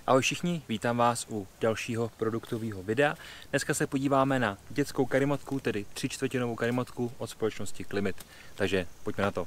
Ahoj všichni, vítám vás u dalšího produktového videa. Dneska se podíváme na dětskou karimatku, tedy 3/4 karimatku od společnosti Klimit. Takže pojďme na to.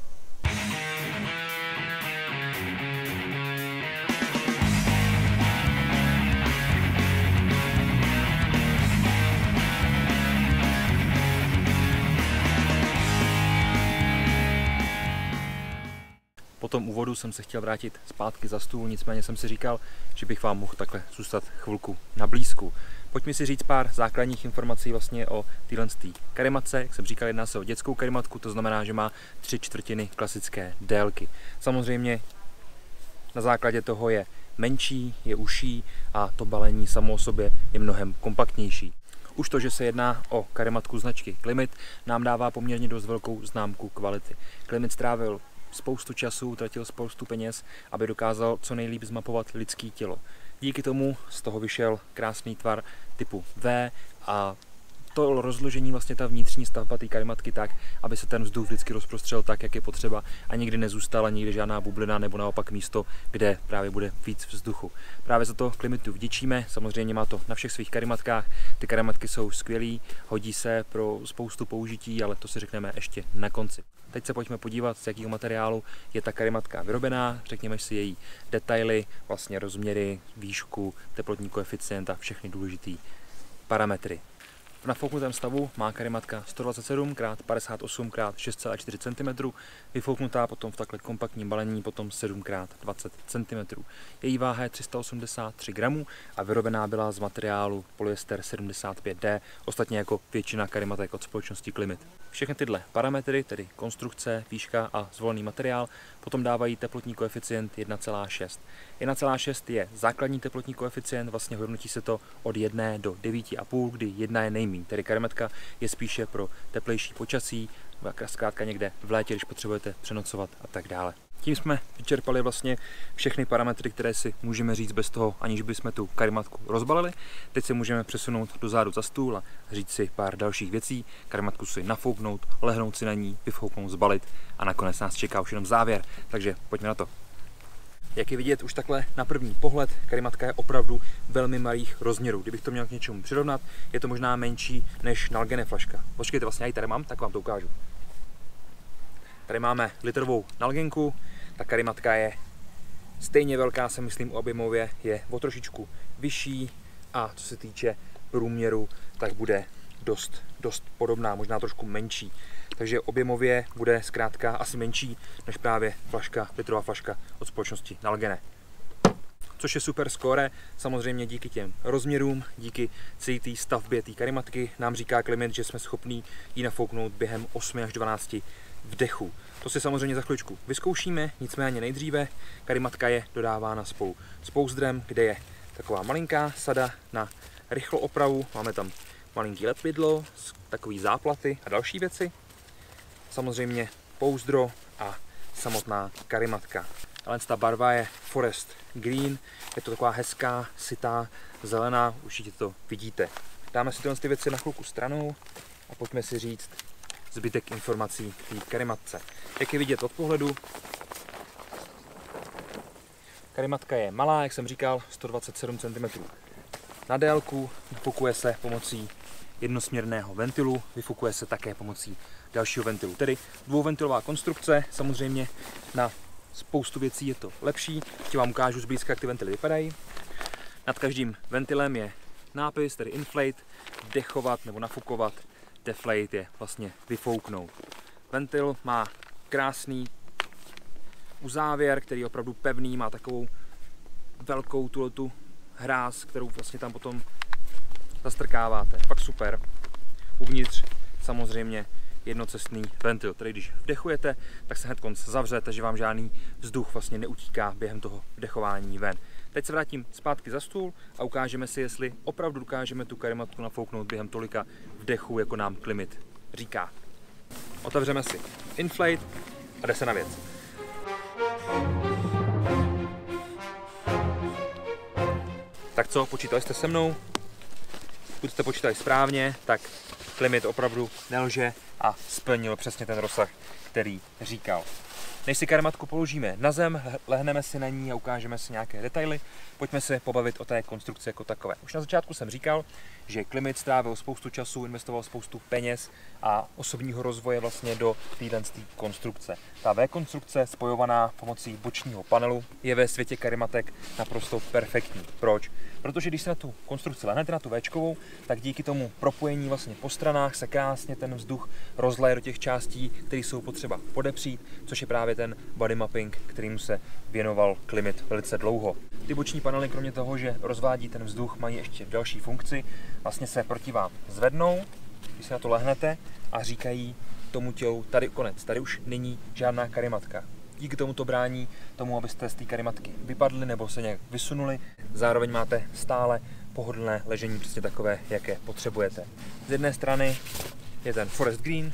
Po tom úvodu jsem se chtěl vrátit zpátky za stůl, nicméně jsem si říkal, že bych vám mohl takhle zůstat chvilku na blízku. Pojďme si říct pár základních informací vlastně o téhle karimatce. Jak jsem říkal, jedná se o dětskou karimatku, to znamená, že má 3/4 klasické délky. Samozřejmě na základě toho je menší, je užší a to balení samo o sobě je mnohem kompaktnější. Už to, že se jedná o karimatku značky Klimit, nám dává poměrně dost velkou známku kvality. Klimit strávil spoustu času, utratil spoustu peněz, aby dokázal co nejlíp zmapovat lidské tělo. Díky tomu z toho vyšel krásný tvar typu V a to rozložení, vlastně ta vnitřní stavba té karimatky tak, aby se ten vzduch vždycky rozprostřel tak, jak je potřeba a nikdy nezůstala nikdy žádná bublina nebo naopak místo, kde právě bude víc vzduchu. Právě za to Klimitu vděčíme, samozřejmě má to na všech svých karimatkách, ty karimatky jsou skvělý, hodí se pro spoustu použití, ale to si řekneme ještě na konci. Teď se pojďme podívat, z jakého materiálu je ta karimatka vyrobená, řekněme si její detaily, vlastně rozměry, výšku, teplotní koeficient a všechny důležité parametry. V nafouknutém stavu má karimatka 127 x 58 x 6,4 cm, vyfouknutá potom v takhle kompaktním balení potom 7 x 20 cm. Její váha je 383 gramů a vyrobená byla z materiálu polyester 75D, ostatně jako většina karimatek od společnosti Klimit. Všechny tyhle parametry, tedy konstrukce, výška a zvolený materiál, potom dávají teplotní koeficient 1,6. 1,6 je základní teplotní koeficient, vlastně hodnotí se to od 1 do 9,5, kdy 1 je nejméně. Tedy karimatka je spíše pro teplejší počasí, zkrátka někde v létě, když potřebujete přenocovat a tak dále. Tím jsme vyčerpali vlastně všechny parametry, které si můžeme říct bez toho, aniž bychom tu karimatku rozbalili. Teď se můžeme přesunout dozadu za stůl a říct si pár dalších věcí. Karimatku si nafouknout, lehnout si na ní, vyfouknout, zbalit a nakonec nás čeká už jenom závěr. Takže pojďme na to. Jak je vidět už takhle na první pohled, karimatka je opravdu velmi malých rozměrů. Kdybych to měl k něčemu přirovnat, je to možná menší než Nalgene flaška. Počkejte, vlastně já ji tady mám, tak vám to ukážu. Tady máme litrovou Nalgenku, ta karimatka je stejně velká, se myslím objemově, je o trošičku vyšší a co se týče průměru, tak bude dost podobná, možná trošku menší. Takže objemově bude zkrátka asi menší než právě litrová flaška od společnosti Nalgene. Což je super skóre, samozřejmě díky těm rozměrům, díky celé té stavbě té karimatky nám říká Klimit, že jsme schopní ji nafouknout během 8 až 12 vdechů. To si samozřejmě za chvíličku vyzkoušíme, nicméně nejdříve karimatka je dodávána spolu s pouzdrem, kde je taková malinká sada na rychlou opravu, máme tam malinký lepidlo, takový záplaty a další věci. Samozřejmě pouzdro a samotná karimatka. Ale ta barva je Forest Green, je to taková hezká, sytá, zelená, určitě to vidíte. Dáme si tyhle věci na chvilku stranou a pojďme si říct zbytek informací k té karimatce. Jak je vidět od pohledu, karimatka je malá, jak jsem říkal, 127 cm na délku, vyfukuje se pomocí jednosměrného ventilu, vyfukuje se také pomocí dalšího ventilu. Tedy dvouventilová konstrukce, samozřejmě na spoustu věcí je to lepší. Ještě vám ukážu zblízka, jak ty ventily vypadají. Nad každým ventilem je nápis, tedy inflate, vdechovat nebo nafukovat, deflate je vlastně vyfouknout. Ventil má krásný uzávěr, který je opravdu pevný, má takovou velkou tu hráz, kterou vlastně tam potom zastrkáváte. Fakt super. Uvnitř samozřejmě jednocestný ventil, tedy když vdechujete, tak se hned konc zavře, takže vám žádný vzduch vlastně neutíká během toho vdechování ven. Teď se vrátím zpátky za stůl a ukážeme si, jestli opravdu dokážeme tu karimatku nafouknout během tolika vdechů, jako nám Klimit říká. Otevřeme si inflate a jde se na věc. Tak co, počítali jste se mnou? Pokud jste počítali správně, tak Klimit opravdu nelže a splnil přesně ten rozsah, který říkal. Než si karimatku položíme na zem, lehneme si na ní a ukážeme si nějaké detaily, pojďme se pobavit o té konstrukci jako takové. Už na začátku jsem říkal, že Klimit strávil spoustu času, investoval spoustu peněz a osobního rozvoje vlastně do téhle konstrukce. Ta V-konstrukce spojovaná pomocí bočního panelu je ve světě karimatek naprosto perfektní. Proč? Protože když se na tu konstrukci lehnete, na tu Včkovou, tak díky tomu propojení vlastně po stranách se krásně ten vzduch rozleje do těch částí, které jsou potřeba podepřít, což je právě ten body mapping, kterým se věnoval Klimit velice dlouho. Ty boční panely, kromě toho, že rozvádí ten vzduch, mají ještě další funkci. Vlastně se proti vám zvednou, když se na to lehnete, a říkají tomu tělu, tady konec, tady už není žádná karimatka. Díky tomu to brání tomu, abyste z té karimatky vypadli nebo se nějak vysunuli. Zároveň máte stále pohodlné ležení, přesně takové, jaké potřebujete. Z jedné strany je ten forest green,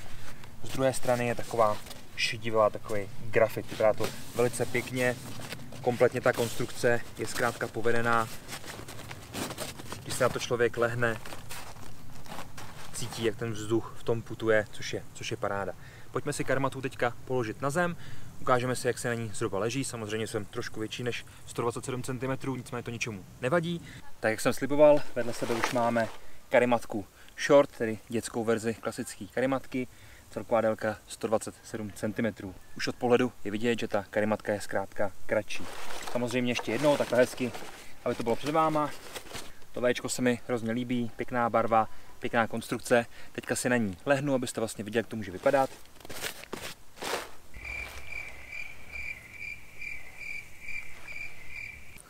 z druhé strany je taková šedivá, takový grafit. Vypadá to velice pěkně, kompletně ta konstrukce je zkrátka povedená. Když se na to člověk lehne, cítí, jak ten vzduch v tom putuje, což je paráda. Pojďme si karimatu teďka položit na zem, ukážeme si, jak se na ní zhruba leží. Samozřejmě jsem trošku větší než 127 cm, nicméně to ničemu nevadí. Tak jak jsem sliboval, vedle sebe už máme karimatku Short, tedy dětskou verzi klasické karimatky. Celková délka 127 cm. Už od pohledu je vidět, že ta karimatka je zkrátka kratší. Samozřejmě ještě jednou, takhle hezky, aby to bylo před váma. To Včko se mi hrozně líbí, pěkná barva, pěkná konstrukce. Teďka si na ní lehnu, abyste vlastně viděli, jak to může vypadat.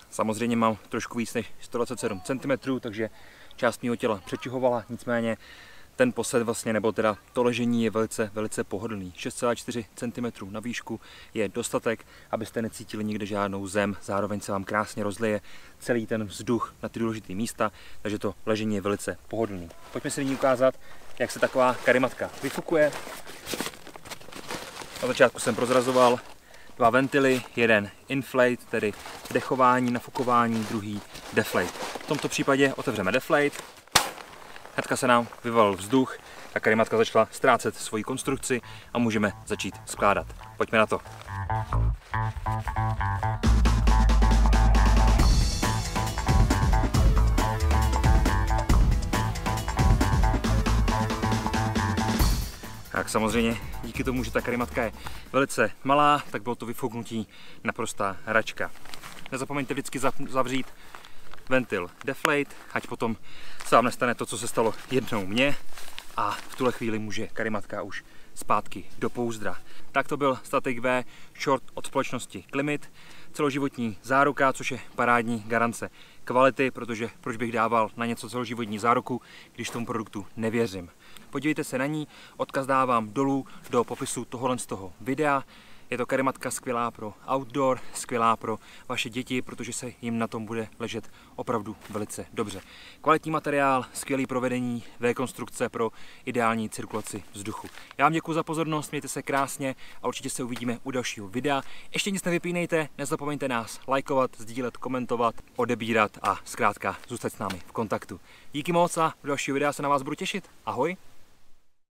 Samozřejmě mám trošku víc než 127 cm, takže část mého těla přečihovala, nicméně ten posed vlastně, nebo teda to ležení je velice pohodlný. 6,4 cm na výšku je dostatek, abyste necítili nikde žádnou zem, zároveň se vám krásně rozleje celý ten vzduch na ty důležité místa, takže to ležení je velice pohodlný. Pojďme si nyní ukázat, jak se taková karimatka vyfukuje. Na začátku jsem prozrazoval dva ventily, jeden inflate, tedy dechování, nafukování, druhý deflate. V tomto případě otevřeme deflate. Hnedka se nám vyvalil vzduch, ta karimatka začala ztrácet svoji konstrukci a můžeme začít skládat. Pojďme na to. Tak samozřejmě díky tomu, že ta karimatka je velice malá, tak bylo to vyfouknutí naprostá hračka. Nezapomeňte vždycky zavřít ventil deflate, ať potom se vám nestane to, co se stalo jednou mně, a v tuhle chvíli může karimatka už zpátky do pouzdra. Tak to byl Static V Short od společnosti Klimit. Celoživotní záruka, což je parádní garance kvality, protože proč bych dával na něco celoživotní záruku, když tomu produktu nevěřím. Podívejte se na ní, odkaz dávám dolů do popisu tohohle z toho videa. Je to karimatka skvělá pro outdoor, skvělá pro vaše děti, protože se jim na tom bude ležet opravdu velice dobře. Kvalitní materiál, skvělý provedení, V-konstrukce pro ideální cirkulaci vzduchu. Já vám děkuji za pozornost, mějte se krásně a určitě se uvidíme u dalšího videa. Ještě nic nevypínejte, nezapomeňte nás lajkovat, sdílet, komentovat, odebírat a zkrátka zůstat s námi v kontaktu. Díky moc a do dalšího videa se na vás budu těšit. Ahoj!